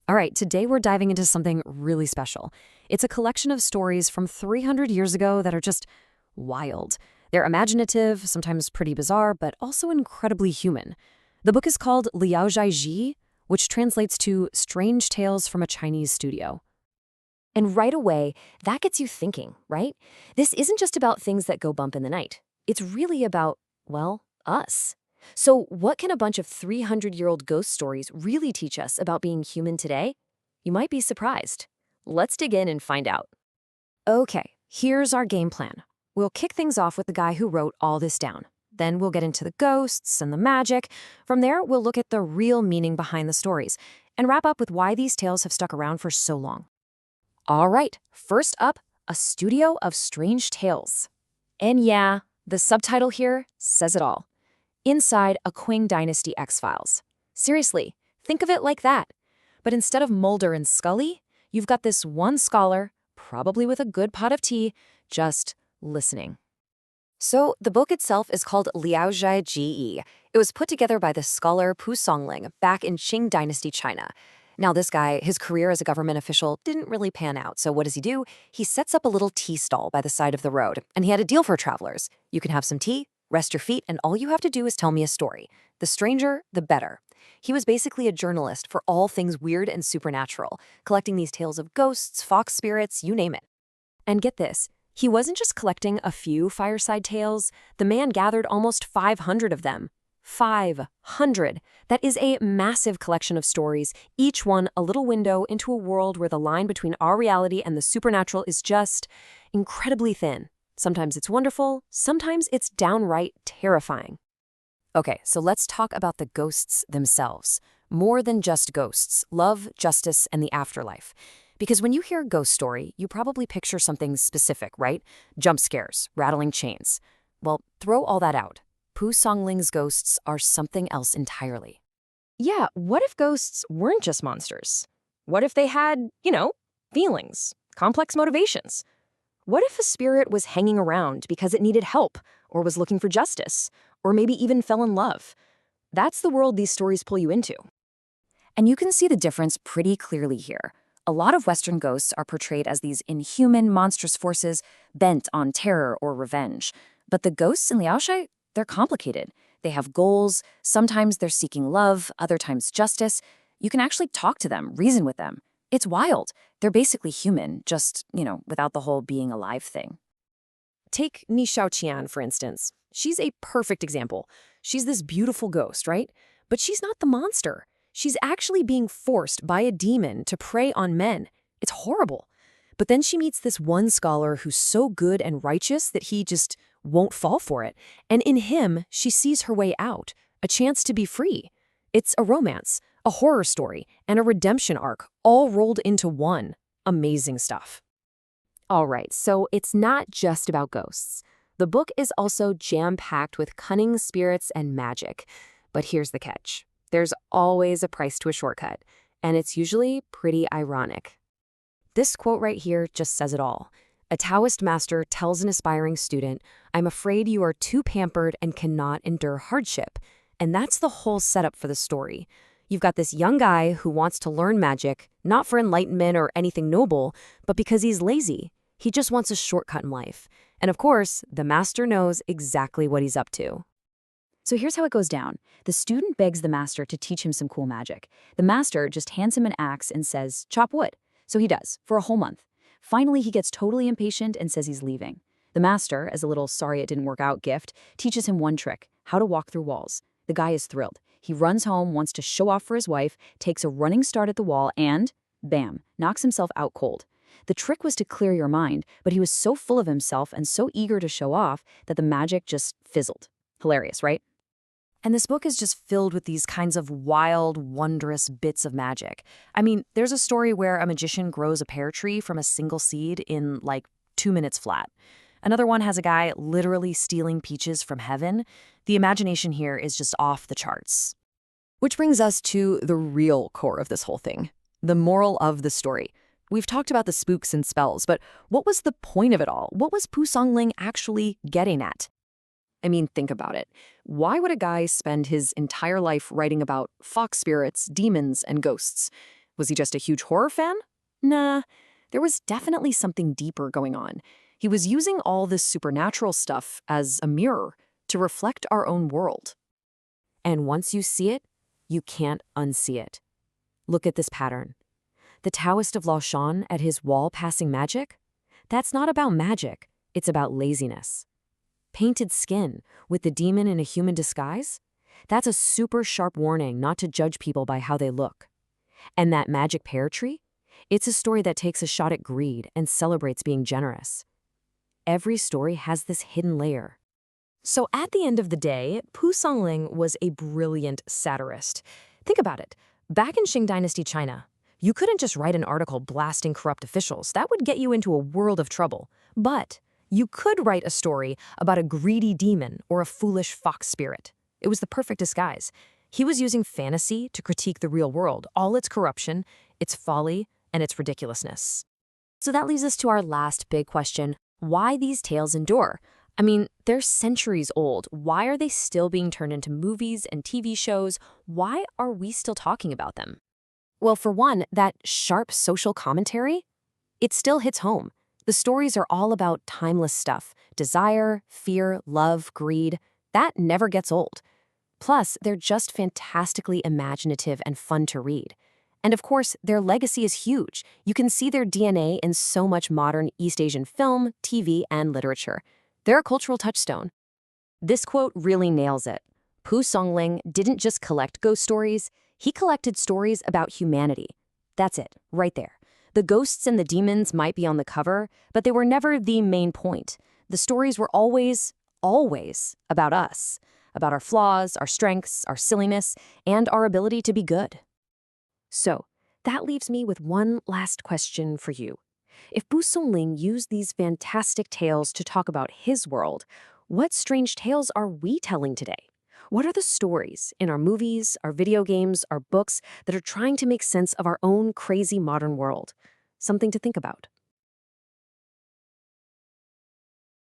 All right, today we're diving into something really special. It's a collection of stories from 300 years ago that are just wild. They're imaginative, sometimes pretty bizarre, but also incredibly human. The book is called Liaozhai Zhiyi, which translates to Strange Tales from a Chinese Studio. And right away, that gets you thinking, right? This isn't just about things that go bump in the night. It's really about, well, us. So, what can a bunch of 300-year-old ghost stories really teach us about being human today? You might be surprised. Let's dig in and find out. Okay, here's our game plan. We'll kick things off with the guy who wrote all this down. Then we'll get into the ghosts and the magic. From there, we'll look at the real meaning behind the stories and wrap up with why these tales have stuck around for so long. All right, first up, a studio of strange tales. And yeah, the subtitle here says it all. Inside a Qing Dynasty X-Files. Seriously, think of it like that. But instead of Mulder and Scully, you've got this one scholar, probably with a good pot of tea, just listening. So the book itself is called Liaozhai Zhiyi. It was put together by the scholar Pu Songling back in Qing Dynasty, China. Now this guy, his career as a government official didn't really pan out, so what does he do? He sets up a little tea stall by the side of the road, and he had a deal for travelers. You can have some tea, rest your feet, and all you have to do is tell me a story. The stranger, the better. He was basically a journalist for all things weird and supernatural, collecting these tales of ghosts, fox spirits, you name it. And get this, he wasn't just collecting a few fireside tales. The man gathered almost 500 of them. 500. That is a massive collection of stories, each one a little window into a world where the line between our reality and the supernatural is just incredibly thin. Sometimes it's wonderful, sometimes it's downright terrifying. Okay, so let's talk about the ghosts themselves. More than just ghosts, love, justice, and the afterlife. Because when you hear a ghost story, you probably picture something specific, right? Jump scares, rattling chains. Well, throw all that out. Pu Songling's ghosts are something else entirely. Yeah, what if ghosts weren't just monsters? What if they had, feelings, complex motivations? What if a spirit was hanging around because it needed help, or was looking for justice, or maybe even fell in love? That's the world these stories pull you into. And you can see the difference pretty clearly here. A lot of Western ghosts are portrayed as these inhuman, monstrous forces bent on terror or revenge. But the ghosts in Liaozhai, they're complicated. They have goals. Sometimes they're seeking love, other times justice. You can actually talk to them, reason with them. It's wild. They're basically human, just, without the whole being alive thing. Take Ni Xiaoqian, for instance. She's a perfect example. She's this beautiful ghost, right? But she's not the monster. She's actually being forced by a demon to prey on men. It's horrible. But then she meets this one scholar who's so good and righteous that he just won't fall for it. And in him, she sees her way out, a chance to be free. It's a romance, a horror story, and a redemption arc, all rolled into one. Amazing stuff. All right, so it's not just about ghosts. The book is also jam-packed with cunning spirits and magic. But here's the catch. There's always a price to a shortcut, and it's usually pretty ironic. This quote right here just says it all. A Taoist master tells an aspiring student, "I'm afraid you are too pampered and cannot endure hardship." And that's the whole setup for the story. You've got this young guy who wants to learn magic, not for enlightenment or anything noble, but because he's lazy. He just wants a shortcut in life. And of course, the master knows exactly what he's up to. So here's how it goes down. The student begs the master to teach him some cool magic. The master just hands him an axe and says, "Chop wood." So he does, for a whole month. Finally, he gets totally impatient and says he's leaving. The master, as a little sorry it didn't work out gift, teaches him one trick, how to walk through walls. The guy is thrilled. He runs home, wants to show off for his wife, takes a running start at the wall, and, bam, knocks himself out cold. The trick was to clear your mind, but he was so full of himself and so eager to show off that the magic just fizzled. Hilarious, right? And this book is just filled with these kinds of wild, wondrous bits of magic. I mean, there's a story where a magician grows a pear tree from a single seed in, 2 minutes flat. Another one has a guy literally stealing peaches from heaven. The imagination here is just off the charts. Which brings us to the real core of this whole thing, the moral of the story. We've talked about the spooks and spells, but what was the point of it all? What was Pu Songling actually getting at? I mean, think about it. Why would a guy spend his entire life writing about fox spirits, demons, and ghosts? Was he just a huge horror fan? Nah, there was definitely something deeper going on. He was using all this supernatural stuff as a mirror to reflect our own world. And once you see it, you can't unsee it. Look at this pattern. The Taoist of Laoshan at his wall passing magic? That's not about magic, it's about laziness. Painted skin with the demon in a human disguise? That's a super sharp warning not to judge people by how they look. And that magic pear tree? It's a story that takes a shot at greed and celebrates being generous. Every story has this hidden layer. So at the end of the day, Pu Songling was a brilliant satirist. Think about it. Back in Qing Dynasty China, you couldn't just write an article blasting corrupt officials. That would get you into a world of trouble. But you could write a story about a greedy demon or a foolish fox spirit. It was the perfect disguise. He was using fantasy to critique the real world, all its corruption, its folly, and its ridiculousness. So that leads us to our last big question. Why these tales endure? I mean, they're centuries old. Why are they still being turned into movies and TV shows? Why are we still talking about them? Well, for one, that sharp social commentary, it still hits home. The stories are all about timeless stuff. Desire, fear, love, greed. That never gets old. Plus, they're just fantastically imaginative and fun to read. And of course, their legacy is huge. You can see their DNA in so much modern East Asian film, TV, and literature. They're a cultural touchstone. This quote really nails it. Pu Songling didn't just collect ghost stories, he collected stories about humanity. That's it, right there. The ghosts and the demons might be on the cover, but they were never the main point. The stories were always about us, about our flaws, our strengths, our silliness, and our ability to be good. So, that leaves me with one last question for you. If Pu Songling used these fantastic tales to talk about his world, what strange tales are we telling today? What are the stories in our movies, our video games, our books that are trying to make sense of our own crazy modern world? Something to think about.